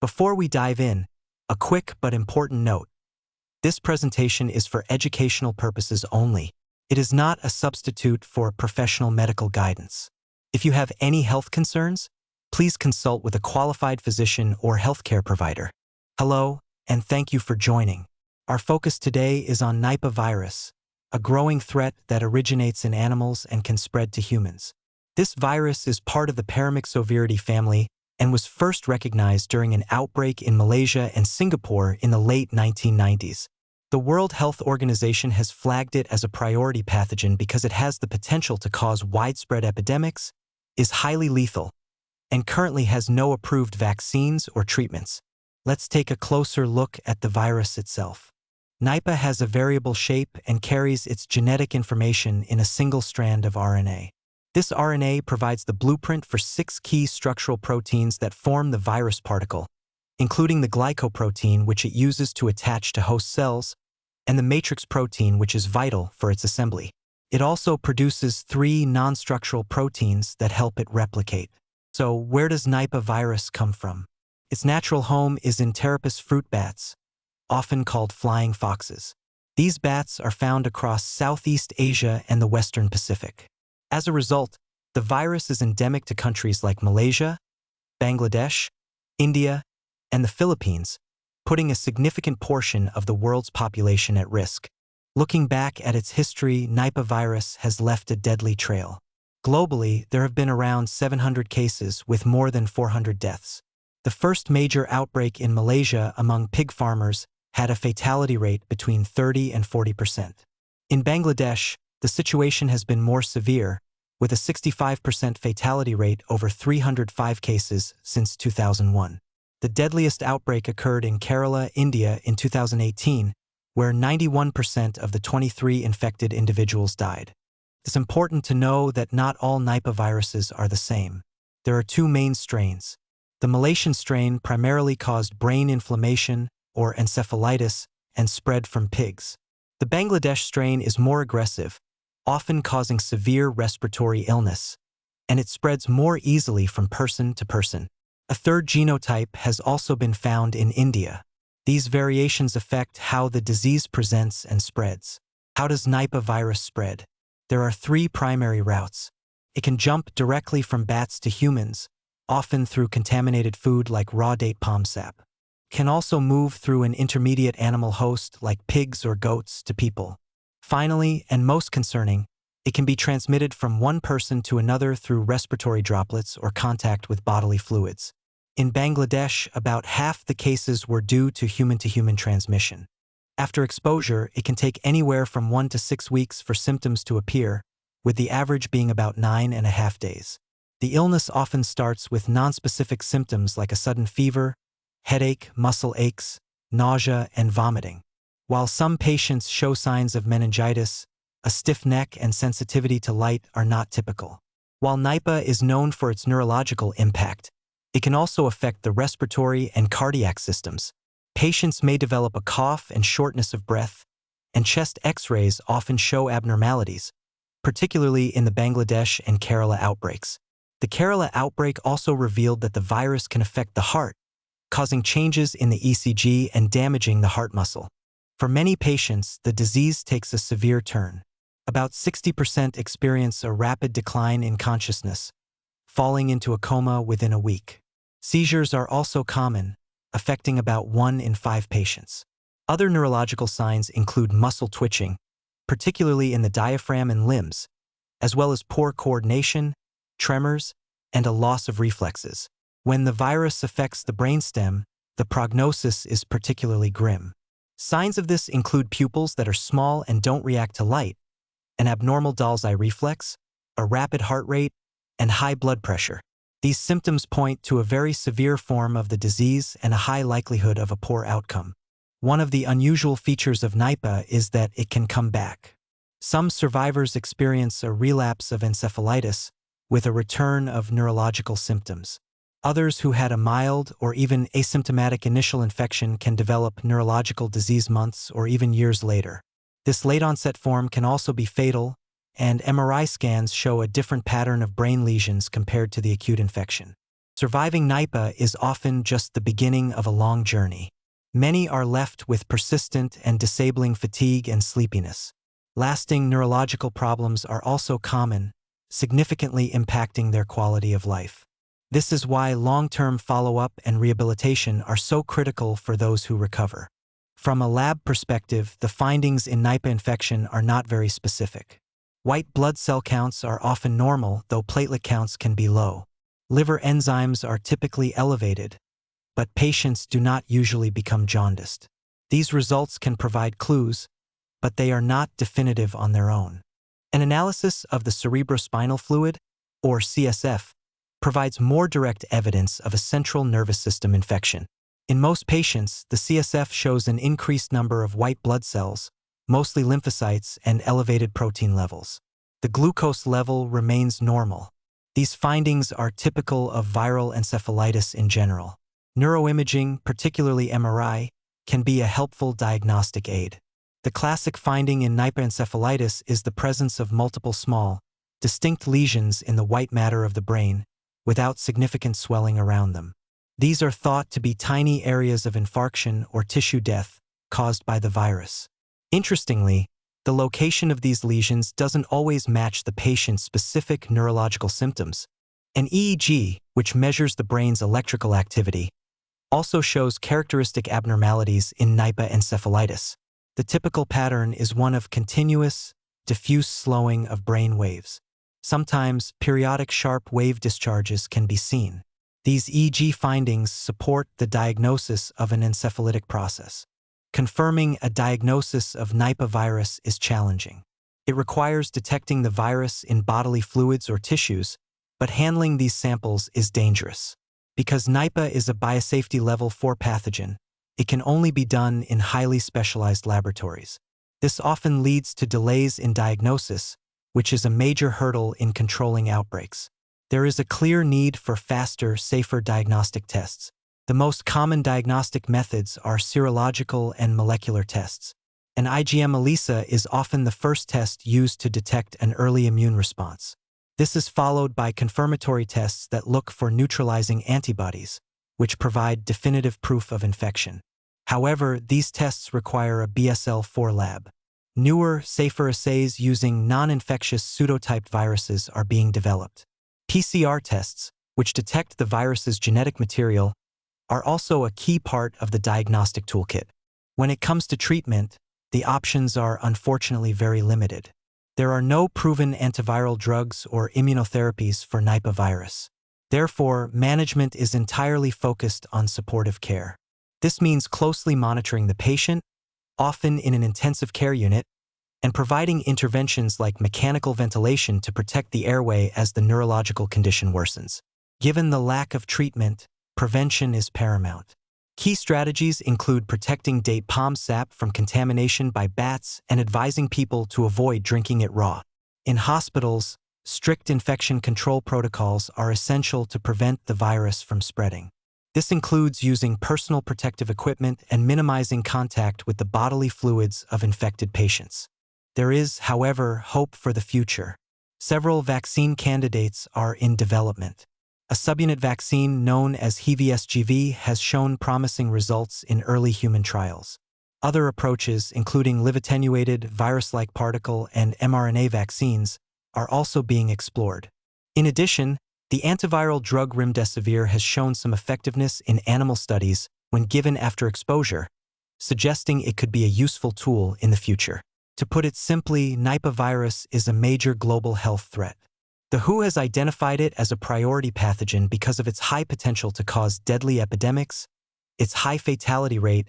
Before we dive in, a quick but important note. This presentation is for educational purposes only. It is not a substitute for professional medical guidance. If you have any health concerns, please consult with a qualified physician or healthcare provider. Hello, and thank you for joining. Our focus today is on Nipah virus, a growing threat that originates in animals and can spread to humans. This virus is part of the Paramyxovirus family and was first recognized during an outbreak in Malaysia and Singapore in the late 1990s. The World Health Organization has flagged it as a priority pathogen because it has the potential to cause widespread epidemics, is highly lethal, and currently has no approved vaccines or treatments. Let's take a closer look at the virus itself. Nipah has a variable shape and carries its genetic information in a single strand of RNA. This RNA provides the blueprint for 6 key structural proteins that form the virus particle, including the glycoprotein, which it uses to attach to host cells, and the matrix protein, which is vital for its assembly. It also produces 3 non-structural proteins that help it replicate. So, where does Nipah virus come from? Its natural home is in Pteropus fruit bats, often called flying foxes. These bats are found across Southeast Asia and the Western Pacific. As a result, the virus is endemic to countries like Malaysia, Bangladesh, India, and the Philippines, putting a significant portion of the world's population at risk. Looking back at its history, Nipah virus has left a deadly trail. Globally, there have been around 700 cases with more than 400 deaths. The first major outbreak in Malaysia among pig farmers had a fatality rate between 30 and 40%. In Bangladesh, the situation has been more severe, with a 65% fatality rate over 305 cases since 2001. The deadliest outbreak occurred in Kerala, India in 2018, where 91% of the 23 infected individuals died. It's important to know that not all Nipah viruses are the same. There are 2 main strains. The Malaysian strain primarily caused brain inflammation, or encephalitis, and spread from pigs. The Bangladesh strain is more aggressive, often causing severe respiratory illness, and it spreads more easily from person to person. A third genotype has also been found in India. These variations affect how the disease presents and spreads. How does Nipah virus spread? There are 3 primary routes. It can jump directly from bats to humans, often through contaminated food like raw date palm sap. Can also move through an intermediate animal host like pigs or goats to people. Finally, and most concerning, it can be transmitted from one person to another through respiratory droplets or contact with bodily fluids. In Bangladesh, about half the cases were due to human-to-human transmission. After exposure, it can take anywhere from 1 to 6 weeks for symptoms to appear, with the average being about 9.5 days. The illness often starts with nonspecific symptoms like a sudden fever, headache, muscle aches, nausea, and vomiting. While some patients show signs of meningitis, a stiff neck and sensitivity to light are not typical. While Nipah is known for its neurological impact, it can also affect the respiratory and cardiac systems. Patients may develop a cough and shortness of breath, and chest X-rays often show abnormalities, particularly in the Bangladesh and Kerala outbreaks. The Kerala outbreak also revealed that the virus can affect the heart, causing changes in the ECG and damaging the heart muscle. For many patients, the disease takes a severe turn. About 60% experience a rapid decline in consciousness, falling into a coma within a week. Seizures are also common, affecting about 1 in 5 patients. Other neurological signs include muscle twitching, particularly in the diaphragm and limbs, as well as poor coordination, tremors, and a loss of reflexes. When the virus affects the brainstem, the prognosis is particularly grim. Signs of this include pupils that are small and don't react to light, an abnormal doll's eye reflex, a rapid heart rate, and high blood pressure. These symptoms point to a very severe form of the disease and a high likelihood of a poor outcome. One of the unusual features of Nipah is that it can come back. Some survivors experience a relapse of encephalitis with a return of neurological symptoms. Others who had a mild or even asymptomatic initial infection can develop neurological disease months or even years later. This late-onset form can also be fatal, and MRI scans show a different pattern of brain lesions compared to the acute infection. Surviving Nipah is often just the beginning of a long journey. Many are left with persistent and disabling fatigue and sleepiness. Lasting neurological problems are also common, significantly impacting their quality of life. This is why long-term follow-up and rehabilitation are so critical for those who recover. From a lab perspective, the findings in Nipah infection are not very specific. White blood cell counts are often normal, though platelet counts can be low. Liver enzymes are typically elevated, but patients do not usually become jaundiced. These results can provide clues, but they are not definitive on their own. An analysis of the cerebrospinal fluid, or CSF, provides more direct evidence of a central nervous system infection. In most patients, the CSF shows an increased number of white blood cells, mostly lymphocytes, and elevated protein levels. The glucose level remains normal. These findings are typical of viral encephalitis in general. Neuroimaging, particularly MRI, can be a helpful diagnostic aid. The classic finding in Nipah encephalitis is the presence of multiple small, distinct lesions in the white matter of the brain, without significant swelling around them. These are thought to be tiny areas of infarction or tissue death caused by the virus. Interestingly, the location of these lesions doesn't always match the patient's specific neurological symptoms. An EEG, which measures the brain's electrical activity, also shows characteristic abnormalities in Nipah encephalitis. The typical pattern is one of continuous, diffuse slowing of brain waves. Sometimes, periodic sharp wave discharges can be seen. These EEG findings support the diagnosis of an encephalitic process. Confirming a diagnosis of Nipah virus is challenging. It requires detecting the virus in bodily fluids or tissues, but handling these samples is dangerous. Because Nipah is a biosafety level 4 pathogen, it can only be done in highly specialized laboratories. This often leads to delays in diagnosis, which is a major hurdle in controlling outbreaks. There is a clear need for faster, safer diagnostic tests. The most common diagnostic methods are serological and molecular tests. An IgM ELISA is often the first test used to detect an early immune response. This is followed by confirmatory tests that look for neutralizing antibodies, which provide definitive proof of infection. However, these tests require a BSL-4 lab. Newer, safer assays using non-infectious pseudotyped viruses are being developed. PCR tests, which detect the virus's genetic material, are also a key part of the diagnostic toolkit. When it comes to treatment, the options are unfortunately very limited. There are no proven antiviral drugs or immunotherapies for Nipah virus. Therefore, management is entirely focused on supportive care. This means closely monitoring the patient, often in an intensive care unit, and providing interventions like mechanical ventilation to protect the airway as the neurological condition worsens. Given the lack of treatment, prevention is paramount. Key strategies include protecting date palm sap from contamination by bats and advising people to avoid drinking it raw. In hospitals, strict infection control protocols are essential to prevent the virus from spreading. This includes using personal protective equipment and minimizing contact with the bodily fluids of infected patients. There is, however, hope for the future. Several vaccine candidates are in development. A subunit vaccine known as HEV-SGV has shown promising results in early human trials. Other approaches, including live-attenuated, virus-like particle, and mRNA vaccines, are also being explored. In addition, the antiviral drug remdesivir has shown some effectiveness in animal studies when given after exposure, suggesting it could be a useful tool in the future. To put it simply, Nipah virus is a major global health threat. The WHO has identified it as a priority pathogen because of its high potential to cause deadly epidemics, its high fatality rate,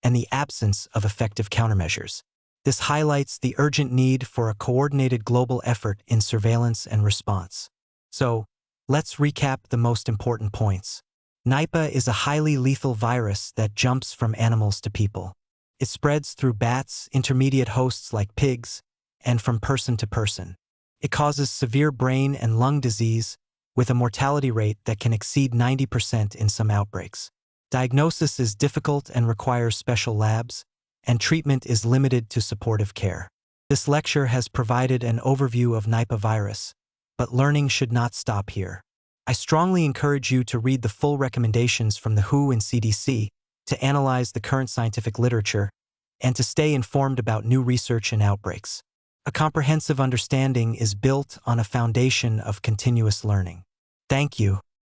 and the absence of effective countermeasures. This highlights the urgent need for a coordinated global effort in surveillance and response. So, let's recap the most important points. Nipah is a highly lethal virus that jumps from animals to people. It spreads through bats, intermediate hosts like pigs, and from person to person. It causes severe brain and lung disease, with a mortality rate that can exceed 90% in some outbreaks. Diagnosis is difficult and requires special labs, and treatment is limited to supportive care. This lecture has provided an overview of Nipah virus, but learning should not stop here. I strongly encourage you to read the full recommendations from the WHO and CDC, to analyze the current scientific literature, and to stay informed about new research and outbreaks. A comprehensive understanding is built on a foundation of continuous learning. Thank you.